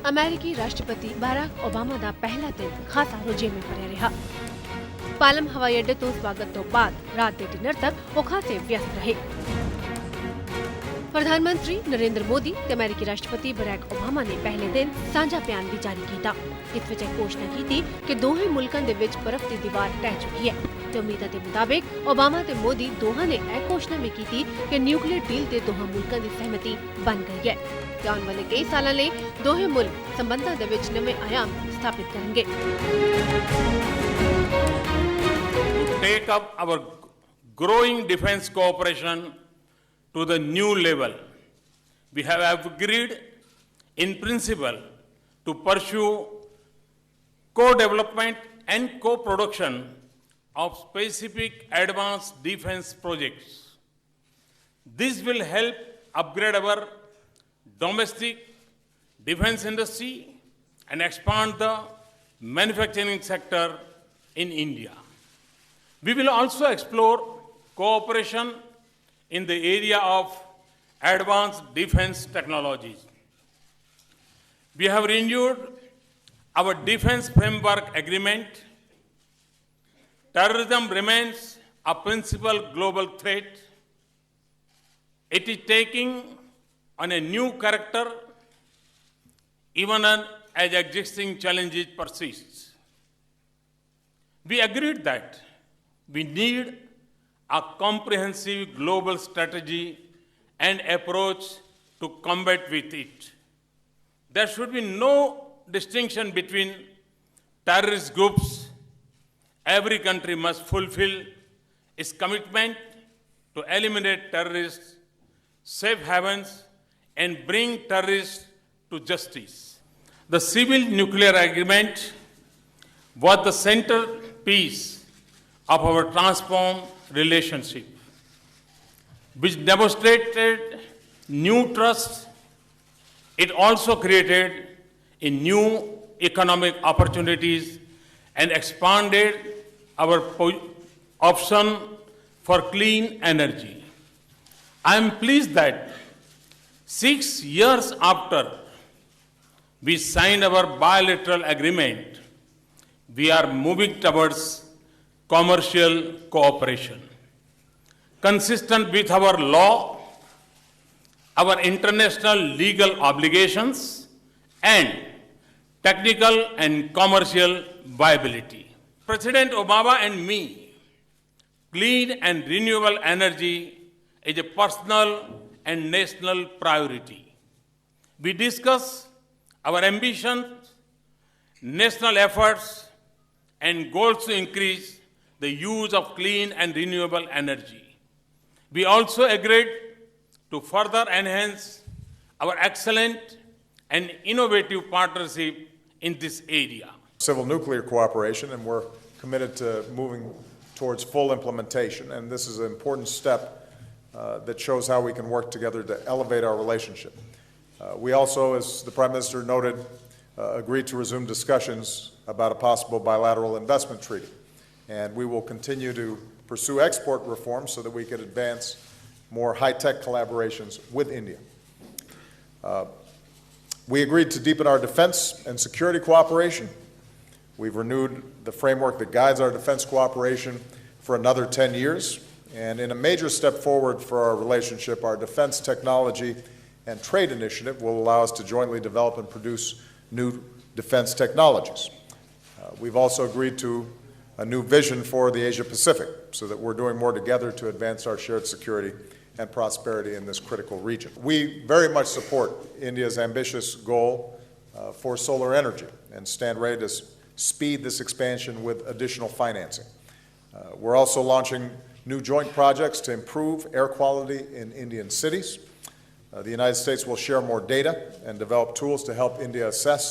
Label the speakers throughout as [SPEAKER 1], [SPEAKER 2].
[SPEAKER 1] अमेरिकी राष्ट्रपति Barack Obama ਦਾ ਪਹਿਲਾ ਦਿਨ ਖਾਸਾ ਰੁਝੇਵੇਂ ਭਰਿਆ ਰਿਹਾ। ਪਾਲਮ ਹਵਾਈ ਅੱਡੇ ਤੋਂ ਸਵਾਗਤ ਤੋਂ ਬਾਅਦ ਰਾਤ ਦੇ ਡਿਨਰ ਤੱਕ ਉਹ ਖਾਸੇ ਵਿਅਸਤ ਰਹੇ। प्रधानमंत्री नरेंद्र मोदी ते अमेरिकी राष्ट्रपति बराक ओबामा ने पहले दिन साझा बयान भी जारी किया। इस विच घोषणा की थी कि दोहें मुल्कों के विच बर्फ की दीवार टह चुकी है। ते उम्मीदां के मुताबिक ओबामा ते मोदी दोहां ने यह घोषणा भी की थी कि न्यूक्लियर डील ते दोहां मुल्कों की सहमति बन गई है। ते आने वाले कई सालों लई दोहें मुल्क संबंधां दे विच नवे आयाम स्थापित करेंगे।
[SPEAKER 2] Take up our growing defense cooperation to the new level. We have agreed in principle to pursue co-development and co-production of specific advanced defense projects. This will help upgrade our domestic defense industry and expand the manufacturing sector in India. We will also explore cooperation in the area of advanced defense technologies. We have renewed our defense framework agreement. Terrorism remains a principal global threat. It is taking on a new character even as existing challenges persist. We agreed that we need a comprehensive global strategy and approach to combat with it. There should be no distinction between terrorist groups. Every country must fulfill its commitment to eliminate terrorist safe havens and bring terrorists to justice. The civil nuclear agreement was the centerpiece of our transformed relationship, which demonstrated new trust. It also created a new economic opportunities and expanded our option for clean energy. I am pleased that 6 years after we signed our bilateral agreement, we are moving towards commercial cooperation. Consistent with our law, our international legal obligations, and technical and commercial viability. President Obama and me, clean and renewable energy is a personal and national priority. We discuss our ambitions, national efforts, and goals to increase the use of clean and renewable energy. We also agreed to further enhance our excellent and innovative partnership in this area.
[SPEAKER 3] Civil nuclear cooperation, and we're committed to moving towards full implementation. And this is an important step that shows how we can work together to elevate our relationship. We also, as the Prime Minister noted, agreed to resume discussions about a possible bilateral investment treaty. And we will continue to pursue export reforms so that we can advance more high-tech collaborations with India. We agreed to deepen our defense and security cooperation. We've renewed the framework that guides our defense cooperation for another 10 years. And in a major step forward for our relationship, our Defense Technology and Trade Initiative will allow us to jointly develop and produce new defense technologies. We've also agreed to a new vision for the Asia Pacific so that we're doing more together to advance our shared security and prosperity in this critical region. We very much support India's ambitious goal for solar energy and stand ready to speed this expansion with additional financing. We're also launching new joint projects to improve air quality in Indian cities. The United States will share more data and develop tools to help India assess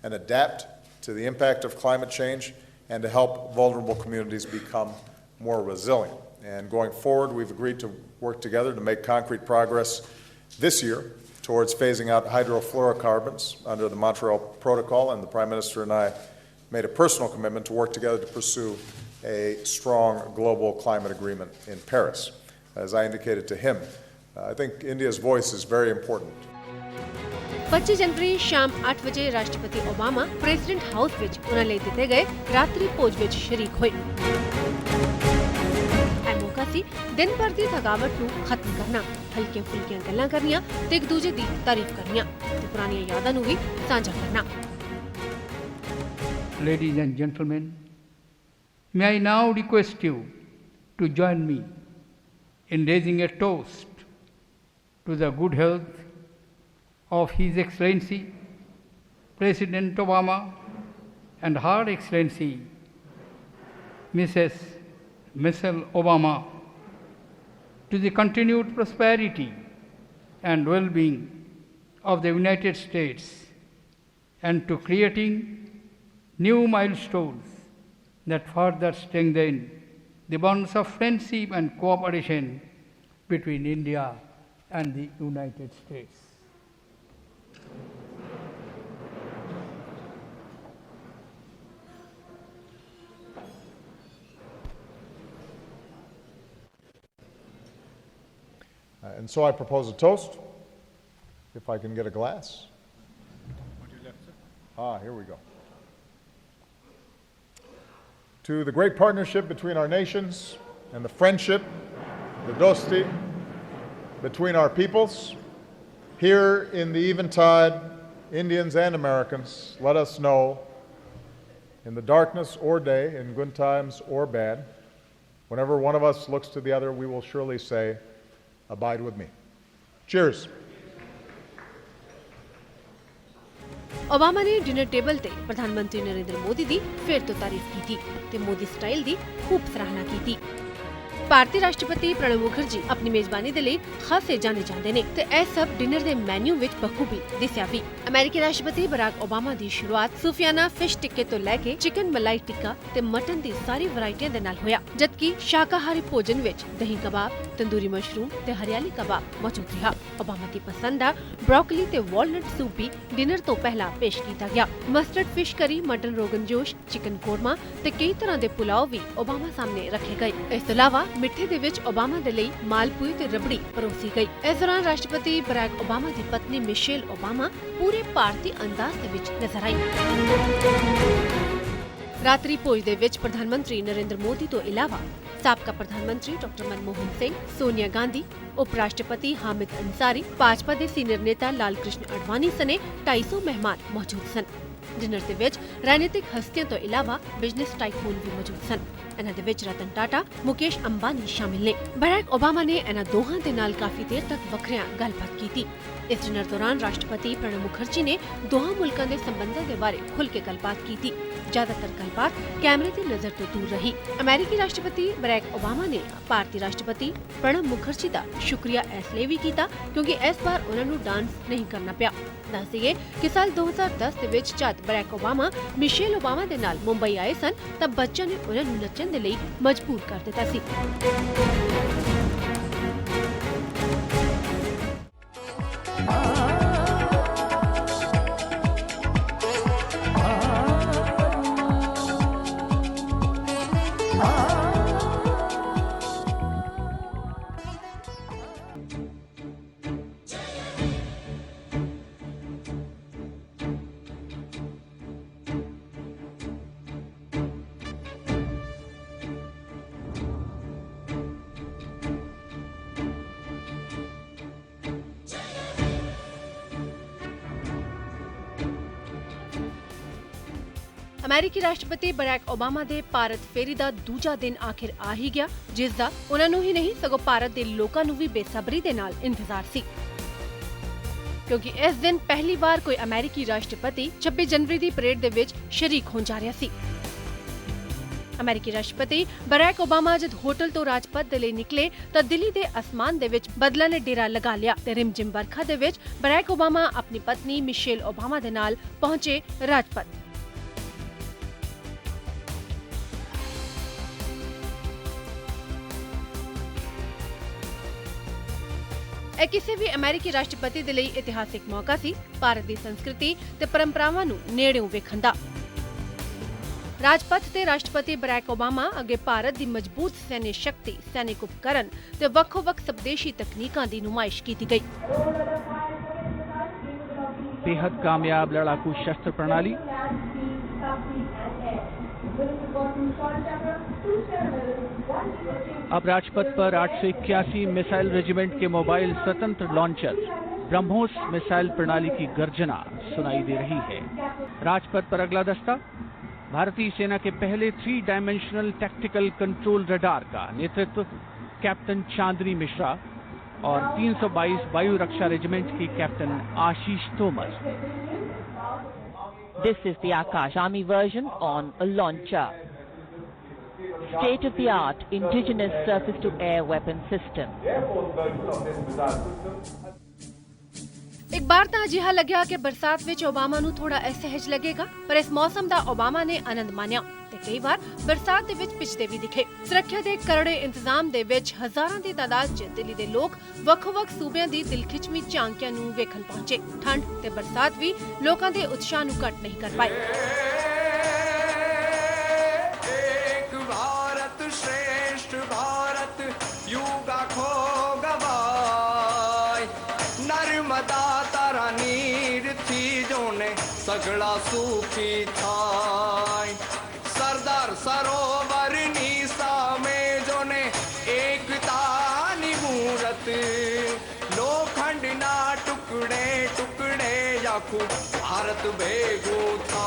[SPEAKER 3] and adapt to the impact of climate change and to help vulnerable communities become more resilient. And going forward, we've agreed to work together to make concrete progress this year towards phasing out hydrofluorocarbons under the Montreal Protocol, and the Prime Minister and I made a personal commitment to work together to pursue a strong global climate agreement in Paris. As I indicated to him, I think India's voice is very important.
[SPEAKER 1] 25 जनवरी शाम 8 ਵਜੇ ਰਾਸ਼ਟਰਪਤੀ Obama president house ਵਿੱਚ ਉਹਨਾਂ ਲਈ ਦਿੱਤੇ ਗਏ ਰਾਤਰੀ ਭੋਜ ਵਿੱਚ ਸ਼ਰੀਕ ਹੋਏ। ਇਹ ਮੌਕਾ ਸੀ ਦਿਨ ਭਰ ਦੀ ਥਕਾਵਟ ਨੂੰ ਖਤਮ ਕਰਨਾ, ਹਲਕੀਆਂ ਫੁਲਕੀਆਂ ਗੱਲਾਂ ਕਰਨੀਆਂ ਤੇ ਇੱਕ ਦੂਜੇ ਦੀ ਤਾਰੀਫ ਕਰਨੀਆਂ ਤੇ ਪੁਰਾਣੀਆਂ ਯਾਦਾਂ ਨੂੰ ਵੀ ਸਾਂਝਾ ਕਰਨਾ।
[SPEAKER 4] Ladies and gentlemen, may I now request you to join me in raising a toast to the good health of His Excellency President Obama and Her Excellency Mrs. Michelle Obama, to the continued prosperity and well-being of the United States, and to creating new milestones that further strengthen the bonds of friendship and cooperation between India and the United States.
[SPEAKER 3] And so I propose a toast, if I can get a glass. Here we go. To the great partnership between our nations and the friendship, the dosti, between our peoples. Here in the Eventide, Indians and Americans, let us know, in the darkness or day, in good times or bad, whenever one of us looks to the other, we will surely say, abide with me. Cheers.
[SPEAKER 1] Obama ਨੇ dinner table ਤੇ ਪ੍ਰਧਾਨ ਮੰਤਰੀ ਨਰਿੰਦਰ ਮੋਦੀ ਦੀ ਫਿਰ ਤੋਂ ਤਾਰੀਫ ਕੀਤੀ ਤੇ Modi style ਦੀ ਖੂਬ ਸਰਾਹਨਾ ਕੀਤੀ। ਭਾਰਤੀ ਰਾਸ਼ਟਰਪਤੀ ਪ੍ਰਣਬ ਮੁਖਰਜੀ ਆਪਣੀ ਮੇਜ਼ਬਾਨੀ ਦੇ ਲਈ ਖਾਸੇ ਜਾਣੇ ਜਾਂਦੇ ਨੇ ਤੇ ਇਹ ਸਭ ਡਿਨਰ ਦੇ ਮੈਨੂ ਵਿੱਚ ਬਖੂਬੀ ਦਿਸਿਆ ਵੀ। ਅਮਰੀਕੀ ਰਾਸ਼ਟਰਪਤੀ ਬਰਾਕ ਓਬਾਮਾ ਦੀ ਸ਼ੁਰੂਆਤ ਸੂਫੀਆਨਾ ਫਿਸ਼ ਟਿੱਕੇ ਤੋਂ ਲੈ ਕੇ ਚਿਕਨ ਮਲਾਈ ਟਿੱਕਾ ਤੇ ਮਟਨ ਦੀ ਸਾਰੀ ਵੈਰਾਈਟੀਆਂ ਦੇ ਨਾਲ ਹੋਇਆ, ਜਦਕਿ ਸ਼ਾਕਾਹਾਰੀ ਭੋਜਨ ਵਿੱਚ ਦਹੀਂ ਕਬਾਬ, ਤੰਦੂਰੀ ਮਸ਼ਰੂਮ ਤੇ ਹਰਿਆਲੀ ਕਬਾਬ ਮੌਜੂਦ ਰਿਹਾ। ਓਬਾਮਾ ਦੀ ਪਸੰਦ ਦਾ ਬ੍ਰੋਕਲੀ ਤੇ ਵਾਲਨਟ ਸੂਪ ਵੀ ਡਿਨਰ ਤੋਂ ਪਹਿਲਾਂ ਪੇਸ਼ ਕੀਤਾ ਗਿਆ। ਮਸਟਰਡ ਫਿਸ਼ ਕਰੀ, ਮਟਨ ਰੋਗਨ ਜੋਸ਼, ਚਿਕਨ ਕੋਰਮਾ ਤੇ ਕਈ ਤਰ੍ਹਾਂ ਦੇ ਪੁਲਾਓ ਵੀ ਓਬਾਮਾ ਸਾਹਮਣੇ ਰੱਖੇ ਗਏ। ਇਸ ਤੋਂ ਇਲਾਵਾ ਮਿੱਠੇ ਦੇ ਵਿੱਚ ਓਬਾਮਾ ਦੇ ਲਈ ਮਾਲਪੂਏ ਤੇ ਰਬੜੀ ਪਰੋਸੀ ਗਈ। ਇਸ ਦੌਰਾਨ ਰਾਸ਼ਟਰਪਤੀ ਬਰਾਕ ਓਬਾਮਾ ਦੀ ਪਤਨੀ ਮਿਸ਼ੇਲ ਓਬਾਮਾ ਪੂਰੇ ਭਾਰਤੀ ਅੰਦਾਜ਼ ਦੇ ਵਿੱਚ ਨਜ਼ਰ ਆਈ। ਰਾਤਰੀ ਭੋਜ ਦੇ ਵਿੱਚ ਪ੍ਰਧਾਨ ਮੰਤਰੀ ਨਰਿੰਦਰ ਮੋਦੀ ਤੋਂ ਇਲਾਵਾ ਸਾਬਕਾ ਪ੍ਰਧਾਨ ਮੰਤਰੀ ਡਾਕਟਰ ਮਨਮੋਹਨ ਸਿੰਘ, ਸੋਨੀਆ ਗਾਂਧੀ, ਉਪ ਰਾਸ਼ਟਰਪਤੀ ਹਾਮਿਦ ਅੰਸਾਰੀ, ਭਾਜਪਾ ਦੇ ਸੀਨੀਅਰ ਨੇਤਾ ਲਾਲ ਕ੍ਰਿਸ਼ਨ ਅਡਵਾਨੀ ਸਣੇ 250 ਮਹਿਮਾਨ ਮੌਜੂਦ ਸਨ। ਡਿਨਰ ਦੇ ਵਿੱਚ ਰਾਜਨੀਤਿਕ ਹਸਤੀਆਂ ਤੋਂ ਇਲਾਵਾ ਬਿਜ਼ਨਸ ਟਾਈਕੂਨ ਵੀ ਮੌਜੂਦ ਸਨ। ਇਹਨਾਂ ਦੇ ਵਿੱਚ ਰਤਨ ਟਾਟਾ, ਮੁਕੇਸ਼ ਅੰਬਾਨੀ ਸ਼ਾਮਿਲ ਨੇ। ਬਰਾਕ ਓਬਾਮਾ ਨੇ ਇਹਨਾਂ ਦੋਹਾਂ ਦੇ ਨਾਲ ਕਾਫੀ ਦੇਰ ਤੱਕ ਵੱਖਰਿਆਂ ਗੱਲਬਾਤ ਕੀਤੀ। ਇਸ ਡਿਨਰ ਦੌਰਾਨ ਰਾਸ਼ਟਰਪਤੀ ਪ੍ਰਣਬ ਮੁਖਰਜੀ ਨੇ ਦੋਹਾਂ ਮੁਲਕਾਂ ਦੇ ਸੰਬੰਧਾਂ ਦੇ ਬਾਰੇ ਖੁੱਲ੍ਹ ਕੇ ਗੱਲਬਾਤ ਕੀਤੀ। ਜ਼ਿਆਦਾਤਰ ਗੱਲਬਾਤ ਕੈਮਰੇ ਦੀ ਨਜ਼ਰ ਤੋਂ ਦੂਰ ਰਹੀ। ਅਮਰੀਕੀ ਰਾਸ਼ਟਰਪਤੀ ਬਰਾਕ ਓਬਾਮਾ ਨੇ ਭਾਰਤੀ ਰਾਸ਼ਟਰਪਤੀ ਪ੍ਰਣਬ ਮੁਖਰਜੀ ਦਾ ਸ਼ੁਕਰੀਆ ਇਸ ਲਈ ਵੀ ਕੀਤਾ ਕਿਉਂਕਿ ਇਸ ਵਾਰ ਉਹਨਾਂ ਨੂੰ ਡਾਂਸ ਨਹੀਂ ਕਰਨਾ ਪਿਆ। ਦੱਸ ਦਈਏ ਕਿ ਸਾਲ 2010 ਦੇ ਵਿੱਚ ਜਦ ਬਰਾਕ ਓਬਾਮਾ ਮਿਸ਼ੇਲ ਓਬਾਮਾ ਦੇ ਨਾਲ ਮੁੰਬਈ ਆਏ ਸਨ ਤਾਂ ਬੱਚਿਆਂ ਨੇ ਉਹਨਾਂ ਨੂੰ ਨੱਚਣ ਦੇ ਲਈ ਮਜਬੂਰ ਕਰ ਦਿੱਤਾ ਸੀ। ਅਮਰੀਕੀ ਰਾਸ਼ਟਰਪਤੀ ਬਰਾਕ ਓਬਾਮਾ ਦੇ ਭਾਰਤ ਫੇਰੀ ਦਾ ਦੂਜਾ ਦਿਨ ਆਖਿਰ ਆ ਹੀ ਗਿਆ, ਜਿਸ ਦਾ ਉਹਨਾਂ ਨੂੰ ਹੀ ਨਹੀਂ ਸਗੋਂ ਭਾਰਤ ਦੇ ਲੋਕਾਂ ਨੂੰ ਵੀ ਬੇਸਬਰੀ ਦੇ ਨਾਲ ਇੰਤਜ਼ਾਰ ਸੀ ਕਿਉਂਕਿ ਇਸ ਦਿਨ ਪਹਿਲੀ ਵਾਰ ਕੋਈ ਅਮਰੀਕੀ ਰਾਸ਼ਟਰਪਤੀ 26 ਜਨਵਰੀ ਦੀ ਪਰੇਡ ਦੇ ਵਿੱਚ ਸ਼ਰੀਕ ਹੋਣ ਜਾ ਰਿਹਾ ਸੀ। ਅਮਰੀਕੀ ਰਾਸ਼ਟਰਪਤੀ ਬਰਾਕ ਓਬਾਮਾ ਜਦ ਹੋਟਲ ਤੋਂ ਰਾਜਪਥ ਦੇ ਲਈ ਨਿਕਲੇ ਤਾਂ ਦਿੱਲੀ ਦੇ ਅਸਮਾਨ ਦੇ ਵਿੱਚ ਬੱਦਲਾਂ ਨੇ ਡੇਰਾ ਲਗਾ ਲਿਆ ਤੇ ਰਿਮਝਿਮ ਵਰਖਾ ਦੇ ਵਿੱਚ ਬਰਾਕ ਓਬਾਮਾ ਆਪਣੀ ਪਤਨੀ ਮਿਸ਼ੇਲ ਓਬਾਮਾ ਦੇ ਨਾਲ ਪਹੁੰਚੇ ਰਾਜਪਥ। ਇਹ ਕਿਸੇ ਵੀ ਅਮਰੀਕੀ ਰਾਸ਼ਟਰਪਤੀ ਦੇ ਲਈ ਇਤਿਹਾਸਿਕ ਮੌਕਾ ਸੀ ਭਾਰਤ ਦੀ ਸੰਸਕ੍ਰਿਤੀ ਤੇ ਪਰੰਪਰਾਵਾਂ ਨੂੰ ਨੇੜਿਓਂ ਵੇਖਣ ਦਾ। ਰਾਜਪਥ ਤੇ ਰਾਸ਼ਟਰਪਤੀ ਬਰਾਕ ਓਬਾਮਾ ਅੱਗੇ ਭਾਰਤ ਦੀ ਮਜ਼ਬੂਤ ਸੈਨਿਕ ਸ਼ਕਤੀ, ਸੈਨਿਕ ਉਪਕਰਨ ਤੇ ਵੱਖੋ-ਵੱਖ ਸਵਦੇਸ਼ੀ ਤਕਨੀਕਾਂ ਦੀ ਨੁਮਾਇਸ਼ ਕੀਤੀ ਗਈ।
[SPEAKER 5] बेहद कामयाब लड़ाकू शस्त्र प्रणाली। अब राजपथ पर 881 मिसाइल रेजिमेंट के मोबाइल स्वतंत्र लॉन्चर ब्रह्मोस मिसाइल प्रणाली की गर्जना सुनाई दे रही है। राजपथ पर अगला दस्ता भारतीय सेना के पहले 3 डायमेंशनल टैक्टिकल कंट्रोल रडार का नेतृत्व कैप्टन चांदनी मिश्रा और 322 वायु रक्षा रेजिमेंट के captain Ashish Tomar.
[SPEAKER 6] This is the Akash Army version on a launcher. State-of-the-art indigenous surface-to-air weapon system.
[SPEAKER 1] ਇੱਕ ਵਾਰ ਤਾਂ ਅਜਿਹਾ ਲੱਗਿਆ ਕਿ ਬਰਸਾਤ ਵਿੱਚ ਓਬਾਮਾ ਨੂੰ ਥੋੜਾ ਅਸਹਿਜ ਲੱਗੇਗਾ, ਪਰ ਇਸ ਮੌਸਮ ਦਾ ਓਬਾਮਾ ਨੇ ਆਨੰਦ ਮਾਣਿਆ ਤੇ ਕਈ ਵਾਰ ਬਰਸਾਤ ਦੇ ਵਿੱਚ ਪਿਛਦੇ ਵੀ ਦਿਖੇ। ਸੁਰੱਖਿਆ ਦੇ ਕਰੜੇ ਇੰਤਜ਼ਾਮ ਦੇ ਵਿੱਚ ਹਜ਼ਾਰਾਂ ਦੀ ਤਾਦਾਦ 'ਚ ਦਿੱਲੀ ਦੇ ਲੋਕ ਵੱਖ-ਵੱਖ ਸੂਬਿਆਂ ਦੀ ਦਿਲਖਿੱਚਵੀਂ ਝਾਂਕੀਆਂ ਨੂੰ ਵੇਖਣ ਪਹੁੰਚੇ। ਠੰਡ ਤੇ ਬਰਸਾਤ ਵੀ ਲੋਕਾਂ ਦੇ ਉਤਸ਼ਾਹ ਨੂੰ ਘੱਟ ਨਹੀਂ ਕਰ ਪਾਏ।
[SPEAKER 7] एक भारत श्रेष्ठ भारत युगा खो गवाय नर्मदा तारा नीर थी जोने सगड़ा सूखी थाय सरदार सरोवर नीसा में जोने एकता निमूरत लोखंड ना टुकड़े टुकड़े याकू भारत भेगो था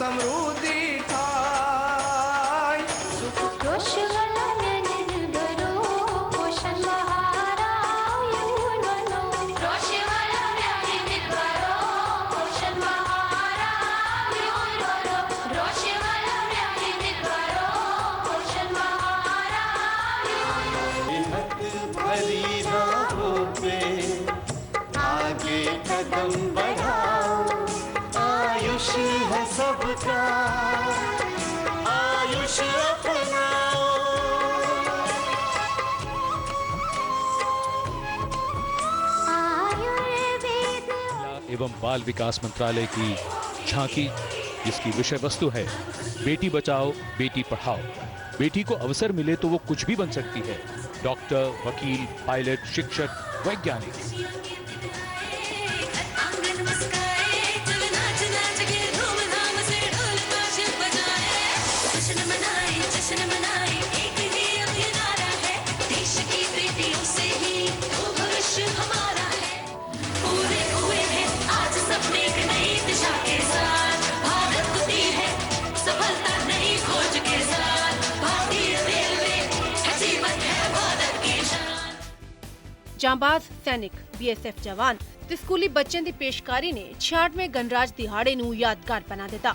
[SPEAKER 7] समृद्धि थाय
[SPEAKER 8] भरी राहों पे आगे कदम बढ़ाओ आयुष है सबका आयुष अपनाओ।
[SPEAKER 9] एवं बाल विकास मंत्रालय की झांकी जिसकी विषय वस्तु है बेटी बचाओ बेटी पढ़ाओ। बेटी को अवसर मिले तो वो कुछ भी बन सकती है, डॉक्टर, वकील, पायलट, शिक्षक, वैज्ञानिक।
[SPEAKER 1] ਜਾਂਬਾਜ਼ ਸੈਨਿਕ BSF ਜਵਾਨ ਤੇ ਸਕੂਲੀ ਬੱਚਿਆਂ ਦੀ ਪੇਸ਼ਕਾਰੀ ਨੇ 66ਵੇਂ ਗਣਰਾਜ ਦਿਹਾੜੇ ਨੂੰ ਯਾਦਗਾਰ ਬਣਾ ਦਿੱਤਾ।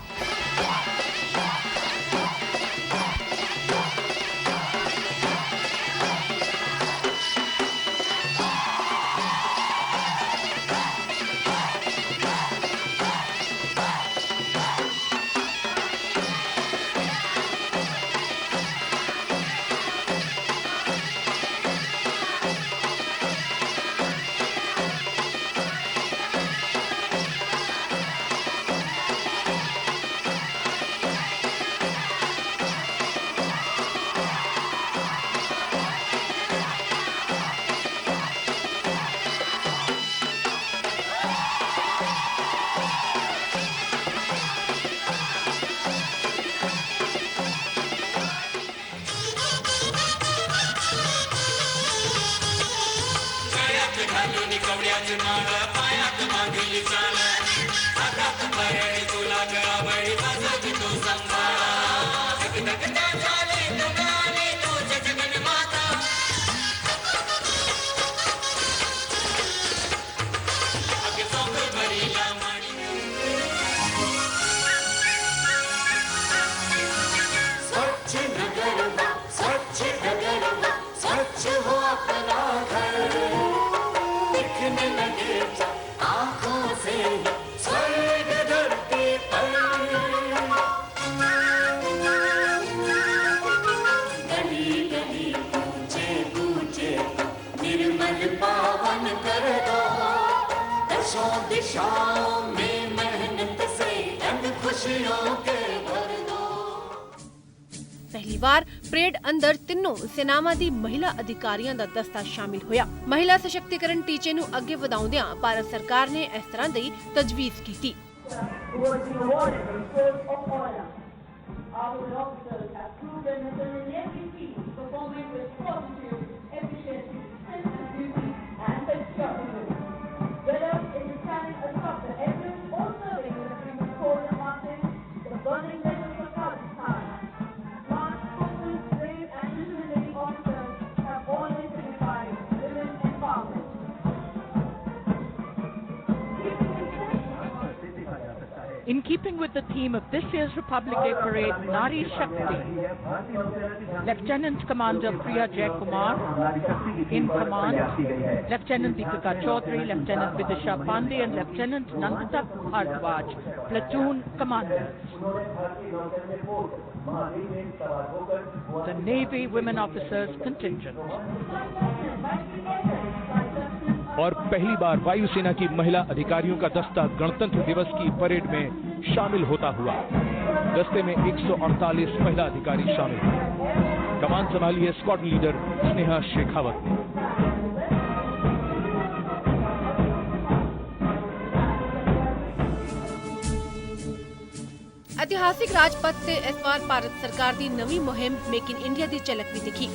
[SPEAKER 8] पावन कर दो, दशों दिशाओं में मेहनत से रंग खुशियों के भर दो।
[SPEAKER 1] ਪਹਿਲੀ ਵਾਰ ਪਰੇਡ ਅੰਦਰ ਤਿੰਨੋਂ ਸੈਨਾਵਾਂ ਦੀ ਮਹਿਲਾ ਅਧਿਕਾਰੀਆਂ ਦਾ ਦਸਤਾ ਸ਼ਾਮਿਲ ਹੋਇਆ। ਮਹਿਲਾ ਸਸ਼ਕਤੀਕਰਨ ਟੀਚੇ ਨੂੰ ਅੱਗੇ ਵਧਾਉਂਦਿਆਂ ਭਾਰਤ ਸਰਕਾਰ ਨੇ ਇਸ ਤਰ੍ਹਾਂ ਦੀ ਤਜਵੀਜ਼ ਕੀਤੀ।
[SPEAKER 6] In keeping with the theme of this year's Republic Day Parade, Nari Shakti, Lieutenant Commander Priya Jaikumar in command, Lieutenant Deepika Chaudhary, Lieutenant Vidisha Pandey and Lieutenant Nandita Bhardwaj, platoon commanders. The Navy Women Officers contingent.
[SPEAKER 9] और पहली बार वायुसेना की महिला अधिकारियों का दस्ता गणतंत्र दिवस की परेड में शामिल होता हुआ। दस्ते में 148 महिला अधिकारी शामिल हैं। कमान संभाली है स्क्वाड लीडर स्नेहा शेखावत ने।
[SPEAKER 1] ऐतिहासिक राजपथ से इस बार भारत सरकार की नवी मुहिम मेक इन इंडिया की झलक भी दिखी।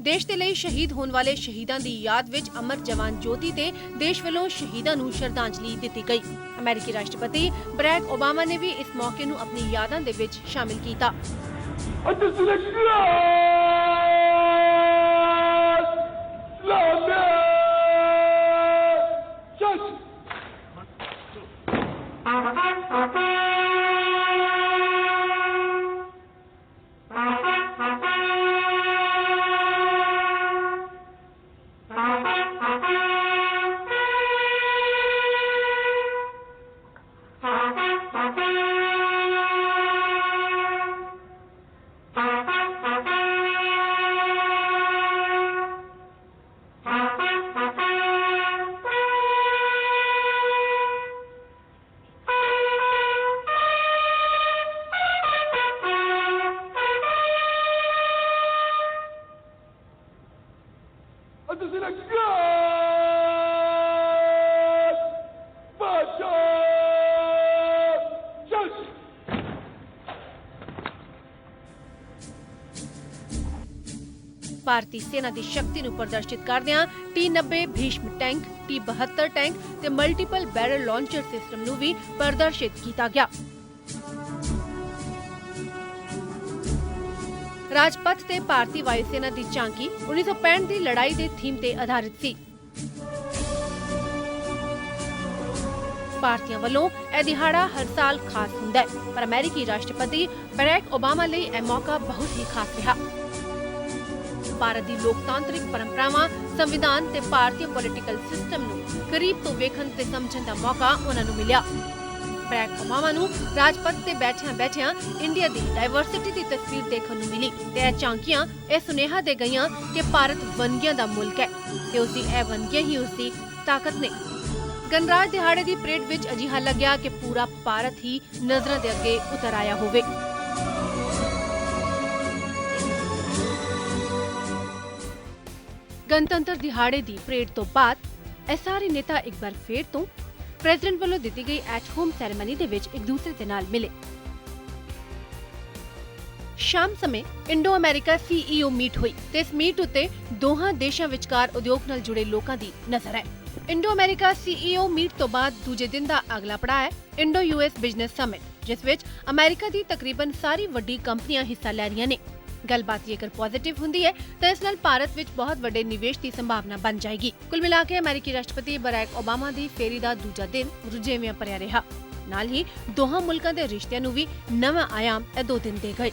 [SPEAKER 1] देश के लिए शहीद होने वाले शहीदों की याद विच अमर जवान ज्योति ते देश वालों शहीदों नूं श्रद्धांजलि दी गई। अमेरिकी राष्ट्रपति बराक ओबामा ने भी इस मौके नूं अपनी यादां दे विच शामिल कीता। भारतीय सेना की शक्ति नूं प्रदर्शित करदिआं T-90 Bhishma tank, T-72 tank ते मल्टीपल बैरल लॉन्चर सिस्टम नूं भी प्रदर्शित किया गया। राजपथ ते भारतीय वायुसेना की झांकी 1965 की लड़ाई के थीम ते आधारित सी। भारतीयों वालों यह दिहाड़ा हर साल खास हुंदा है, पर अमेरिकी राष्ट्रपति बराक ओबामा लई यह मौका बहुत ही खास रहा। भारत की लोकतांत्रिक परंपरावां, संविधान ते भारतीय पॉलिटिकल सिस्टम नूं करीब तो वेखण ते समझण दा मौका उन्हां नूं मिलिया। बराक ओबामा नूं राजपथ ते बैठियां इंडिया की डाइवर्सिटी की तस्वीर देखण नूं मिली ते यह झांकियां यह सुनेहा दे गईयां कि भारत वनगियां दा मुल्क है ते उसदी यह वनगियां ही उसदी ताकत ने। गणराज दिहाड़े की परेड विच अजिहा लग्या कि पूरा भारत ही नज़रां दे अगे उतर आया होवे। गणतंत्र दिहाड़े की परेड तो बाद सारे नेता एक बार फिर तो प्रेजिडेंट वालों दी गई एट होम सैरेमनी दे विच एक दूसरे दे नाल मिले। शाम समय इंडो अमेरिका CEO मीट हुई ते इस मीट उत्ते दोहां देशां विचकार उद्योग नाल जुड़े लोकां दी नज़र है। इंडो अमेरिका CEO मीट तो बाद दूजे दिन दा अगला पड़ाव है इंडो US बिजनेस समिट, जिस विच अमेरिका दी तकरीबन सारी वड्डी कंपनियां हिस्सा लै रहीआं ने। गलबात जेकर पॉजिटिव हुंदी है तो इस नाल भारत विच बहुत वड्डे निवेश की संभावना बन जाएगी। कुल मिला के अमेरिकी राष्ट्रपति बराक ओबामा दी फेरी दा दूजा दिन रुझेवियां भरिया रहा। नाल ही दोहां मुल्कां दे रिश्तिਆਂ ਨੂੰ ਵੀ नवां आयाम 2 दिन दे गए।